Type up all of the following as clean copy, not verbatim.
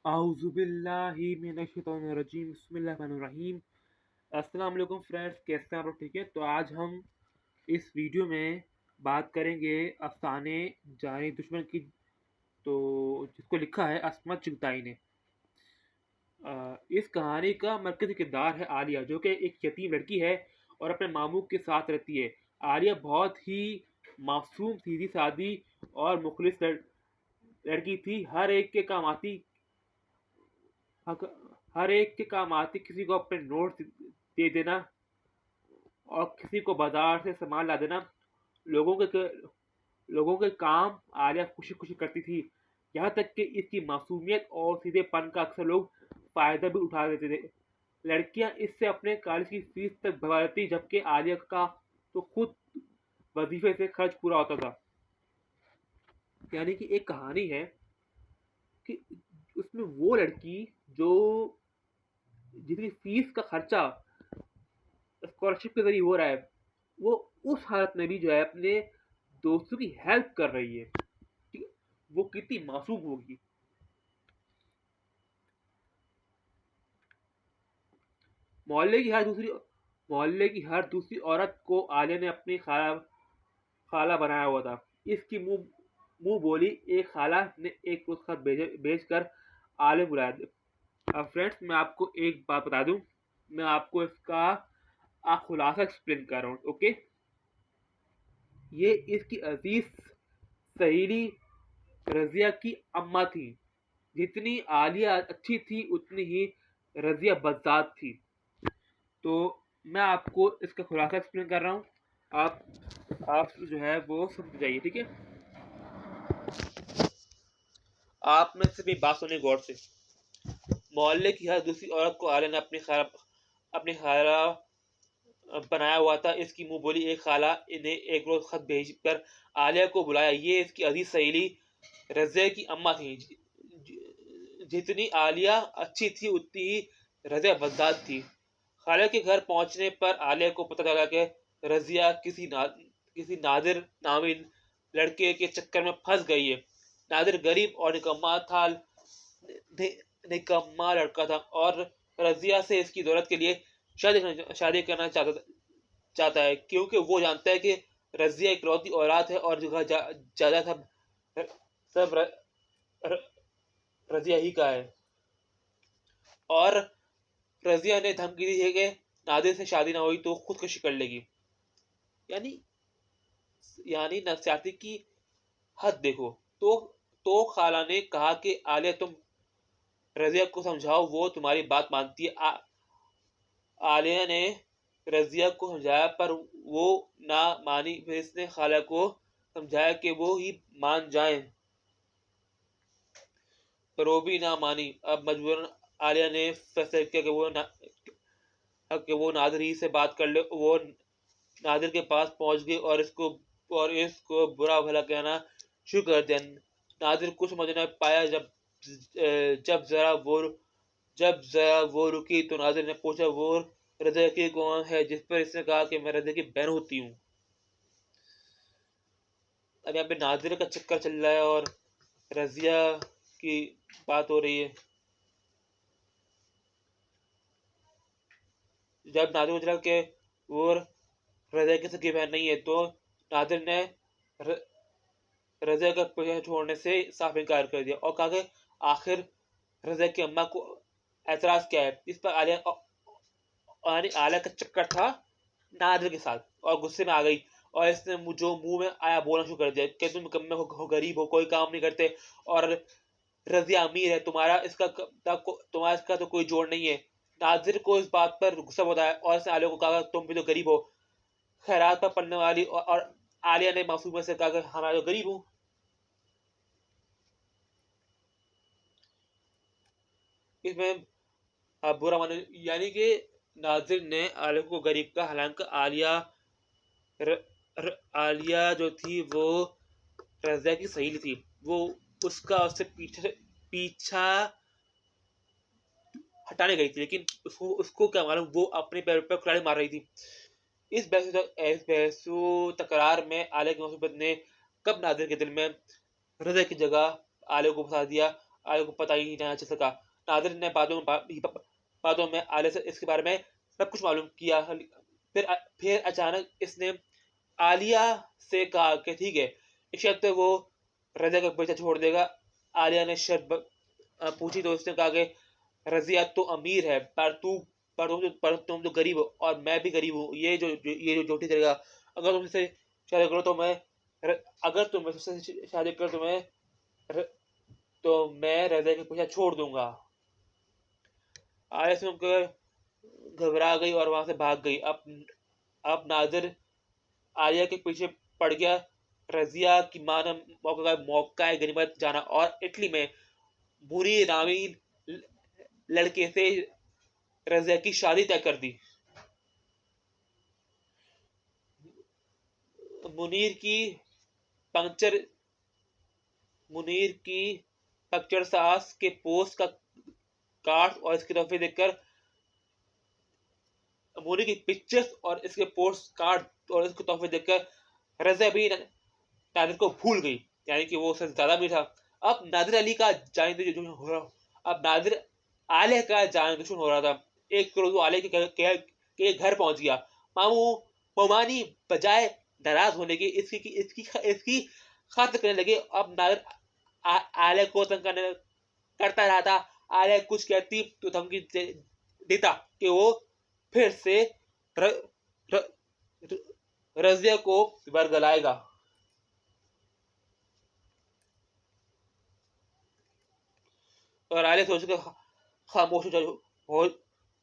आउज़ुबिल्लाहि मिनश्शैतानिर्रजीम बिस्मिल्लाहिर्रहमानिर्रहीम। अस्सलाम वालेकुम फ्रेंड्स, कैसे हैं आप लोग? ठीक है, तो आज हम इस वीडियो में बात करेंगे अफसाने जानी दुश्मन की, तो जिसको लिखा है अस्मत चुगताई ने। इस कहानी का मरकज़ी किरदार है आलिया, जो कि एक यतीम लड़की है और अपने मामू के साथ रहती है। आलिया बहुत ही मासूम, सीधी सादी और मुखलिस लड़की थी। हर एक के काम आती, किसी को अपने नोट दे देना और किसी को बाजार से सामान ला देना। लोगों के लोगों के काम आलिया खुशी खुशी करती थी। यहाँ तक कि इसकी मासूमियत और सीधेपन का अक्सर लोग फायदा भी उठा लेते थे। लड़कियां इससे अपने कॉलेज की फीस तक भरवा लेती, जबकि आलिया का तो खुद वजीफे से खर्च पूरा होता था। यानी कि एक कहानी है कि उसमें वो लड़की जो जितनी फीस का खर्चा स्कॉलरशिप के जरिए हो रहा है, वो उस हालत में भी जो है अपने दोस्तों की हेल्प कर रही है। ठीक है, वो कितनी मासूम होगी। मोहल्ले की हर दूसरी मोहल्ले की हर दूसरी औरत को आलिया ने अपनी खाला खाला बनाया हुआ था। इसकी मुंह मुंह बोली एक खाला ने एक रोज खत भेज कर आलिया बुलाया। अब फ्रेंड्स, मैं आपको एक बात बता दूं, मैं आपको इसका खुलासा एक्सप्लेन कर रहा हूँ। ओके, ये इसकी अजीज सहेली रजिया की अम्मा थी। जितनी आलिया अच्छी थी, उतनी ही रजिया बदजात थी। तो मैं आपको इसका खुलासा एक्सप्लेन कर रहा हूँ। आप जो है वो समझ जाइए, ठीक है। आप में से भी बात सुनिए गौर से। मोहल्ले की हर दूसरी औरत को आलिया ने अपनी खाला बनाया हुआ था। इसकी मुंह बोली एक खाला ने एक रोज खत भेज कर आलिया को बुलाया। ये इसकी अजीज सहेली रजिया की अम्मा थी। जितनी आलिया अच्छी थी, उतनी ही रजिया बददात थी। खाला के घर पहुंचने पर आलिया को पता चला कि रजिया किसी नादिर नामी लड़के के चक्कर में फंस गई है। नादिर गरीब और निकम्मा लड़का था और रजिया से इसकी दौलत के लिए शादी करना चाहता है, क्योंकि वो जानता है कि रजिया इकलौती औलाद है और ज्यादा सब र, रजिया ही का है। और रजिया ने धमकी दी है कि नादिर से शादी ना हुई तो खुदकुशी कर लेगी। यानी यानी नफसियाती की हद देखो। तो खाला ने कहा कि आलिया, तुम रजिया को समझाओ, वो तुम्हारी बात मानती है। आलिया ने रजिया को समझाया पर वो ना मानी। फिर इसने खाला को समझाया कि वो ही मान जाए, पर वो भी ना मानी। अब मजबूरन आलिया ने फैसला किया कि वो नादिर ही से बात कर ले। वो नादिर के पास पहुंच गई और इसको बुरा भला कहना शुरू कर दिया। नादिर कुछ समझ न पाया। जब जरा वो जब जरा वो रुकी तो नादिर ने पूछा, वो रज़ा की कौन है? जिस पर इसने कहा कि मैं रज़ा की बहन होती हूँ। अब यहाँ पे नादिर का चक्कर चल रहा है और रजिया की बात हो रही है। जब नादिर को चला कि वो रज़ा की सगी बहन नहीं है, तो नादिर ने रज़ा का पीछा छोड़ने से साफ इनकार कर दिया और कहा कि आखिर रज़ा की अम्मा को एतराज क्या है। इस पर आलिया का चक्कर था नादिर के साथ और गुस्से में आ गई और इसने जो मुंह में आया बोलना शुरू कर दिया कि तुम कम हो, गरीब हो, कोई काम नहीं करते और रजिया अमीर है। तुम्हारा इसका तो कोई जोड़ नहीं है। नादिर को इस बात पर गुस्सा बताया और इसने आलिया को कहा, तुम भी तो गरीब हो। खैरात पर पड़ने वाली और आलिया ने मासूमियत से कहा, हाँ मैं तो गरीब हूँ। इसमें बुरा माने, यानी कि नाजिर ने आलिया को गरीब का, हालांकि र, आलिया जो थी वो रज़िया की सहेली थी। वो उससे पीछा हटाने गई थी, लेकिन उसको क्या मालूम वो अपने पैर पर कुल्हाड़ी मार रही थी। इस बहसो तकरार में आलिया की मुसीबत ने कब नादिर के दिल में रज़िया की जगह आलिया को फंसा दिया। आलिया को पता ही नहीं चल सका। नादिर ने बातों में आलिया से इसके बारे में सब कुछ मालूम किया। फिर अचानक इसने आलिया से कहा कि ठीक है, इस शर्त पे वो रज़िया का पीछा छोड़ देगा। आलिया ने पूछी तो उसने कहा कि रज़िया तो अमीर है, पर तुम तो गरीब हो और मैं भी गरीब हूँ। ये जो झूठी करेगा, अगर तुम इससे शादी करो तो अगर तुम मुझसे शादी करो तो मैं रज़िया का पीछा छोड़ दूंगा। आलिया सुनकर घबरा गई और वहां से भाग गई। अब नादिर आलिया के पीछे पड़ गया। रज़िया की मां ने मौका गनीमत जाना और इटली में बुरी नामी लड़के से रज़िया की शादी तय कर दी। मुनीर की पंक्चर मुनीर की पंक्चर सास के पोस्ट का कार्ड और इसके तोहफे देखकर मुनीर की पिक्चर्स और इसके पोस्ट कार्ड और इसके तोहफे देखकर रज़िया भी नादिर को भूल गई, यानी कि वो उससे ज्यादा भी था। अब नादिर अली का जानी दुश्मन हो रहा अब नादिर आलिया का जानी दुश्मन हो रहा था। एक रोज वो आलिया के घर पहुंच गया। मामू मोमानी बजाय नाराज होने के इसकी खातिर करने लगे। अब नादिर आलिया को तंग करता रहा था। आलिया कुछ कहती तो धमकी देता कि वो फिर से र, र, र, रज़िया को बरगलाएगा। और आलिया सोचकर खामोश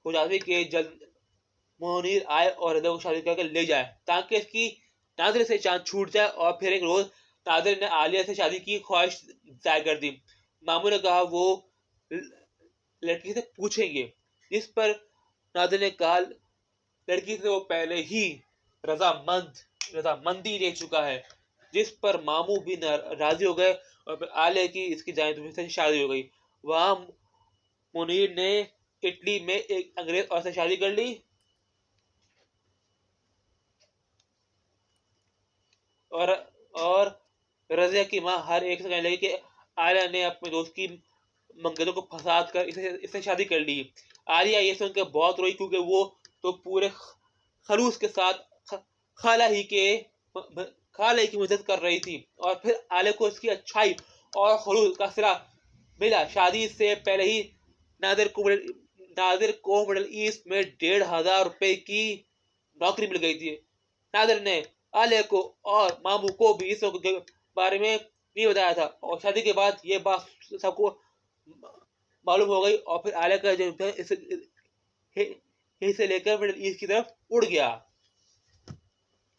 हो जाती कि जल्द मुनीर आए और रज़िया को शादी करके ले जाए, ताकि इसकी नादिर से चांद छूट जाए। और फिर एक रोज नादिर ने आलिया से शादी की ख्वाहिश जाहिर कर दी। मामू ने कहा वो लड़की से पूछेंगे, जिस पर नादिर ने कहा लड़की से वो पहले ही रजामंदी ले चुका है, जिस पर मामू भी राजी हो गए। और फिर आलिया की इसकी जाने से शादी हो गई। वहां मुनीर ने इटली में एक अंग्रेज औरत से शादी कर ली और और रज़िया की मां हर एक से कहने लगी कि आलिया ने अपने दोस्त की मंगतों को फसाद कर इसे शादी कर ली। आलिया ये सुनकर बहुत रोई, क्योंकि वो तो पूरे खलूस के साथ खाला ही के खाला ही की मदद कर रही थी। और फिर आलिया को इसकी अच्छाई और खलूस का सिरा मिला। शादी से पहले ही नादिर को मिडल ईस्ट में 1,500 रुपए की नौकरी मिल गई थी। नादिर ने आलिया को और मामू को भी इस बारे में नहीं बताया था, और शादी के बाद ये बात सबको मालूम हो गई। और फिर आलिया का जो इसे लेकर मिडल ईस्ट की तरफ उड़ गया।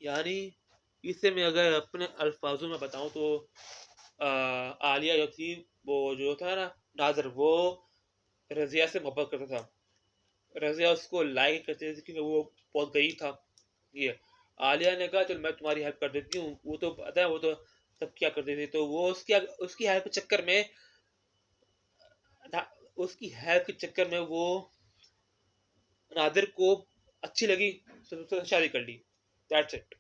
यानी इससे मैं अगर अपने अल्फाजों में बताऊं तो आलिया जो थी, वो जो था ना नादिर, वो रज़िया से मोहब्बत करता था। रज़िया उसको लाइक करती थी क्योंकि वो बहुत गरीब था। ये आलिया ने कहा चल मैं तुम्हारी हेल्प कर देती हूँ, वो तो पता है वो तो सब क्या करती थी। तो वो उसकी हेल्प के चक्कर में वो नादिर को अच्छी लगी, तो शादी कर ली। That's it.